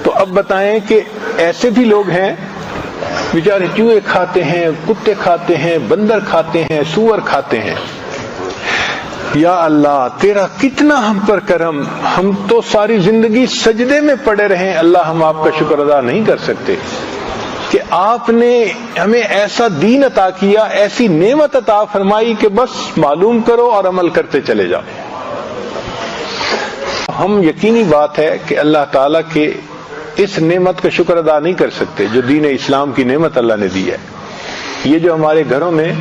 تو اب بتائیں کہ ایسے بھی لوگ ہیں بیچارے چوہے کھاتے ہیں، کتے کھاتے ہیں، بندر کھاتے ہیں، سور کھاتے ہیں. یا اللہ تیرا کتنا ہم پر کرم، ہم تو ساری زندگی سجدے میں پڑے رہے. اللہ ہم آپ کا شکر ادا نہیں کر سکتے کہ آپ نے ہمیں ایسا دین عطا کیا، ایسی نعمت عطا فرمائی کہ بس معلوم کرو اور عمل کرتے چلے جاؤ. ہم یقینی بات ہے کہ اللہ تعالیٰ کے اس نعمت کا شکر ادا نہیں کر سکتے جو دین اسلام کی نعمت اللہ نے دی ہے. یہ جو ہمارے گھروں میں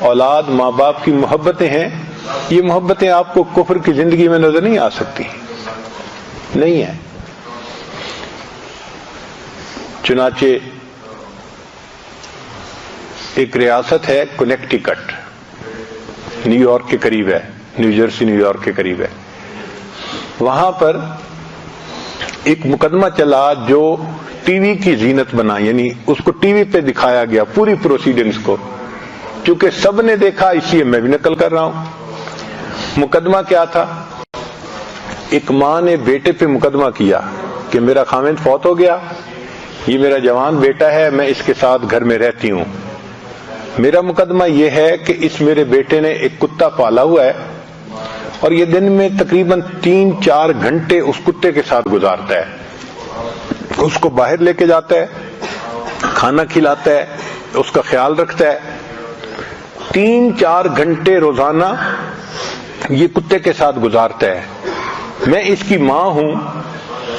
اولاد ماں باپ کی محبتیں ہیں، یہ محبتیں آپ کو کفر کی زندگی میں نظر نہیں آ سکتی، نہیں ہے. چنانچہ ایک ریاست ہے کنیکٹیکٹ، نیو یارک کے قریب ہے، نیو جرسی نیو یارک کے قریب ہے. وہاں پر ایک مقدمہ چلا جو ٹی وی کی زینت بنا، یعنی اس کو ٹی وی پہ دکھایا گیا پوری پروسیڈنگز کو. چونکہ سب نے دیکھا اس لیے میں بھی نقل کر رہا ہوں. مقدمہ کیا تھا؟ ایک ماں نے بیٹے پہ مقدمہ کیا کہ میرا خاوند فوت ہو گیا، یہ میرا جوان بیٹا ہے، میں اس کے ساتھ گھر میں رہتی ہوں. میرا مقدمہ یہ ہے کہ اس میرے بیٹے نے ایک کتا پالا ہوا ہے اور یہ دن میں تقریباً 3-4 گھنٹے اس کتے کے ساتھ گزارتا ہے. اس کو باہر لے کے جاتا ہے، کھانا کھلاتا ہے، اس کا خیال رکھتا ہے. 3-4 گھنٹے روزانہ یہ کتے کے ساتھ گزارتا ہے. میں اس کی ماں ہوں،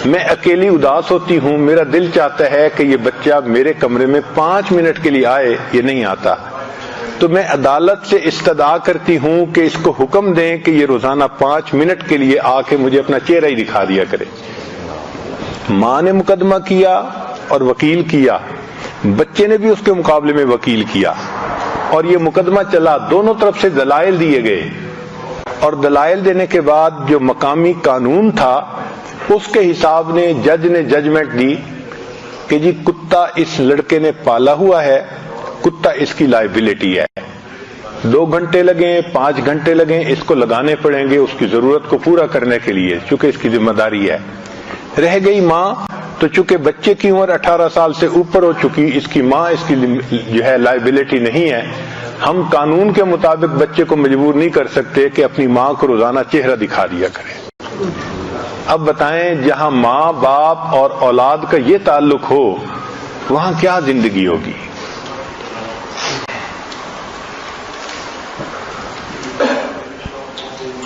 میں اکیلی اداس ہوتی ہوں، میرا دل چاہتا ہے کہ یہ بچہ میرے کمرے میں 5 منٹ کے لیے آئے، یہ نہیں آتا. تو میں عدالت سے استدعا کرتی ہوں کہ اس کو حکم دیں کہ یہ روزانہ 5 منٹ کے لیے آ کے مجھے اپنا چہرہ ہی دکھا دیا کرے. ماں نے مقدمہ کیا اور وکیل کیا، بچے نے بھی اس کے مقابلے میں وکیل کیا، اور یہ مقدمہ چلا. دونوں طرف سے دلائل دیے گئے، اور دلائل دینے کے بعد جو مقامی قانون تھا اس کے حساب نے جج نے ججمنٹ دی کہ جی کتا اس لڑکے نے پالا ہوا ہے، کتا اس کی لائبلٹی ہے. 2 گھنٹے لگیں 5 گھنٹے لگیں اس کو لگانے پڑیں گے اس کی ضرورت کو پورا کرنے کے لیے، چونکہ اس کی ذمہ داری ہے. رہ گئی ماں، تو چونکہ بچے کی عمر 18 سال سے اوپر ہو چکی، اس کی ماں اس کی جو ہے لائبلٹی نہیں ہے. ہم قانون کے مطابق بچے کو مجبور نہیں کر سکتے کہ اپنی ماں کو روزانہ چہرہ دکھا دیا کرے. اب بتائیں جہاں ماں باپ اور اولاد کا یہ تعلق ہو وہاں کیا زندگی ہوگی.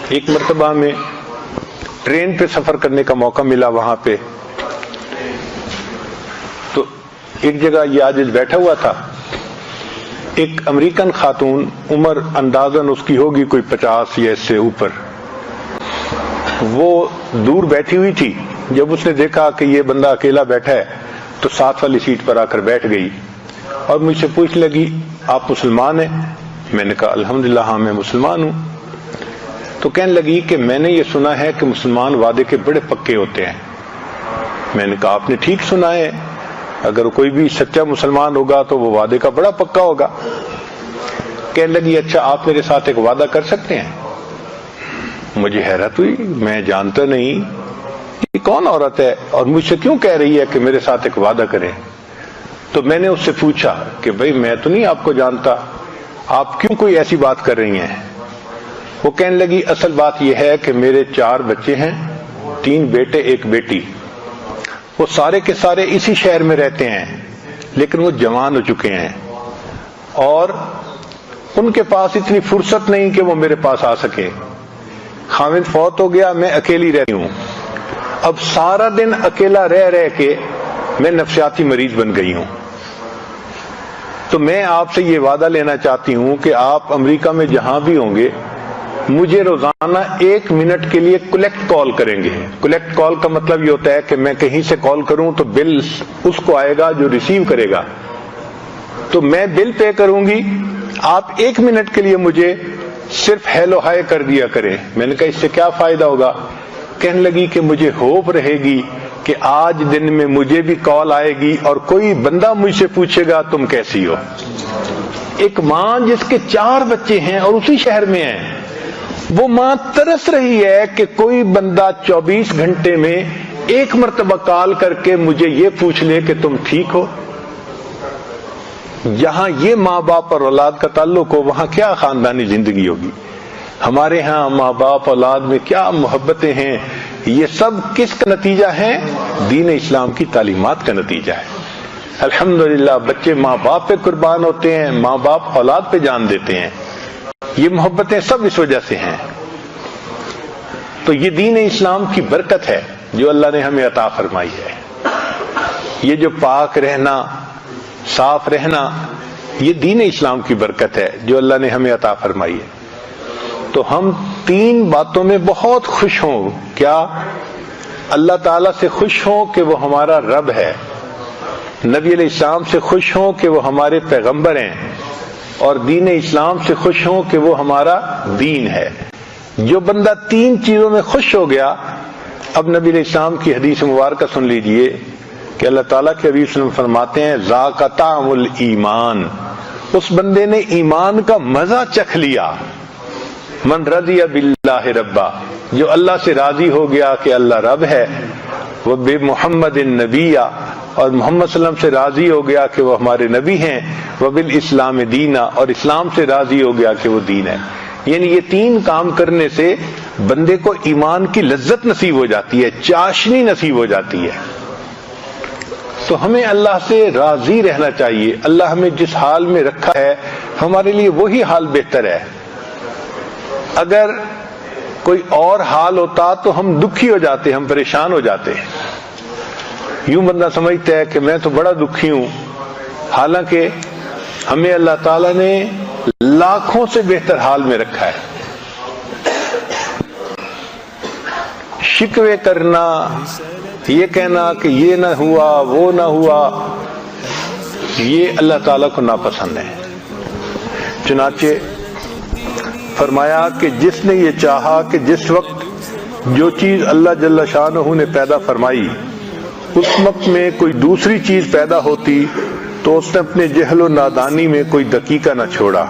ایک مرتبہ میں ٹرین پہ سفر کرنے کا موقع ملا وہاں پہ، تو ایک جگہ یہ عاجز بیٹھا ہوا تھا. ایک امریکن خاتون، عمر اندازاً اس کی ہوگی کوئی 50 یا اس سے اوپر، وہ دور بیٹھی ہوئی تھی. جب اس نے دیکھا کہ یہ بندہ اکیلا بیٹھا ہے تو ساتھ والی سیٹ پر آ کر بیٹھ گئی اور مجھ سے پوچھ لگی آپ مسلمان ہیں؟ میں نے کہا الحمدللہ ہاں میں مسلمان ہوں. تو کہنے لگی کہ میں نے یہ سنا ہے کہ مسلمان وعدے کے بڑے پکے ہوتے ہیں. میں نے کہا آپ نے ٹھیک سنا ہے، اگر کوئی بھی سچا مسلمان ہوگا تو وہ وعدے کا بڑا پکا ہوگا. کہنے لگی اچھا آپ میرے ساتھ ایک وعدہ کر سکتے ہیں؟ مجھے حیرت ہوئی، میں جانتا نہیں یہ کون عورت ہے اور مجھ سے کیوں کہہ رہی ہے کہ میرے ساتھ ایک وعدہ کریں. تو میں نے اس سے پوچھا کہ بھئی میں تو نہیں آپ کو جانتا، آپ کیوں کوئی ایسی بات کر رہی ہیں؟ وہ کہنے لگی اصل بات یہ ہے کہ میرے 4 بچے ہیں، 3 بیٹے 1 بیٹی. وہ سارے کے سارے اسی شہر میں رہتے ہیں لیکن وہ جوان ہو چکے ہیں اور ان کے پاس اتنی فرصت نہیں کہ وہ میرے پاس آ سکے. خاوند فوت ہو گیا، میں اکیلی رہتی ہوں. اب سارا دن اکیلا رہ کے میں نفسیاتی مریض بن گئی ہوں. تو میں آپ سے یہ وعدہ لینا چاہتی ہوں کہ آپ امریکہ میں جہاں بھی ہوں گے مجھے روزانہ 1 منٹ کے لیے کلیکٹ کال کریں گے. کلیکٹ کال کا مطلب یہ ہوتا ہے کہ میں کہیں سے کال کروں تو بل اس کو آئے گا جو ریسیو کرے گا، تو میں بل پے کروں گی، آپ 1 منٹ کے لیے مجھے صرف ہیلو ہائے کر دیا کریں. میں نے کہا اس سے کیا فائدہ ہوگا؟ کہنے لگی کہ مجھے ہوپ رہے گی کہ آج دن میں مجھے بھی کال آئے گی اور کوئی بندہ مجھ سے پوچھے گا تم کیسی ہو. ایک ماں جس کے 4 بچے ہیں اور اسی شہر میں ہیں، وہ ماں ترس رہی ہے کہ کوئی بندہ 24 گھنٹے میں ایک مرتبہ کال کر کے مجھے یہ پوچھ لے کہ تم ٹھیک ہو. جہاں یہ ماں باپ اور اولاد کا تعلق ہو وہاں کیا خاندانی زندگی ہوگی. ہمارے ہاں ماں باپ اولاد میں کیا محبتیں ہیں. یہ سب کس کا نتیجہ ہے؟ دین اسلام کی تعلیمات کا نتیجہ ہے. الحمدللہ بچے ماں باپ پہ قربان ہوتے ہیں، ماں باپ اولاد پہ جان دیتے ہیں. یہ محبتیں سب اس وجہ سے ہیں. تو یہ دین اسلام کی برکت ہے جو اللہ نے ہمیں عطا فرمائی ہے. یہ جو پاک رہنا، صاف رہنا، یہ دین اسلام کی برکت ہے جو اللہ نے ہمیں عطا فرمائی ہے. تو ہم 3 باتوں میں بہت خوش ہوں. کیا؟ اللہ تعالیٰ سے خوش ہوں کہ وہ ہمارا رب ہے، نبی علیہ السلام سے خوش ہوں کہ وہ ہمارے پیغمبر ہیں، اور دین اسلام سے خوش ہوں کہ وہ ہمارا دین ہے. جو بندہ 3 چیزوں میں خوش ہو گیا، اب نبی علیہ السلام کی حدیث مبارکہ سن لیجئے کہ اللہ تعالیٰ کے حبیب صلی اللہ علیہ وسلم فرماتے ہیں ذاق طعم الایمان، اس بندے نے ایمان کا مزہ چکھ لیا. من رضی باللہ ربا، جو اللہ سے راضی ہو گیا کہ اللہ رب ہے، وہ بے محمد النبی، اور محمد صلی اللہ علیہ وسلم سے راضی ہو گیا کہ وہ ہمارے نبی ہیں، وبالاسلام دینا، اور اسلام سے راضی ہو گیا کہ وہ دین ہے. یعنی یہ 3 کام کرنے سے بندے کو ایمان کی لذت نصیب ہو جاتی ہے، چاشنی نصیب ہو جاتی ہے. تو ہمیں اللہ سے راضی رہنا چاہیے. اللہ ہمیں جس حال میں رکھا ہے ہمارے لیے وہی حال بہتر ہے. اگر کوئی اور حال ہوتا تو ہم دکھی ہو جاتے، ہم پریشان ہو جاتے. یوں بندہ سمجھتا ہے کہ میں تو بڑا دکھی ہوں، حالانکہ ہمیں اللہ تعالیٰ نے لاکھوں سے بہتر حال میں رکھا ہے. شکوے کرنا، یہ کہنا کہ یہ نہ ہوا وہ نہ ہوا، یہ اللہ تعالیٰ کو ناپسند ہے. چنانچہ فرمایا کہ جس نے یہ چاہا کہ جس وقت جو چیز اللہ جل شانہ نے پیدا فرمائی اس وقت میں کوئی دوسری چیز پیدا ہوتی تو اس نے اپنے جہل و نادانی میں کوئی دقیقہ نہ چھوڑا.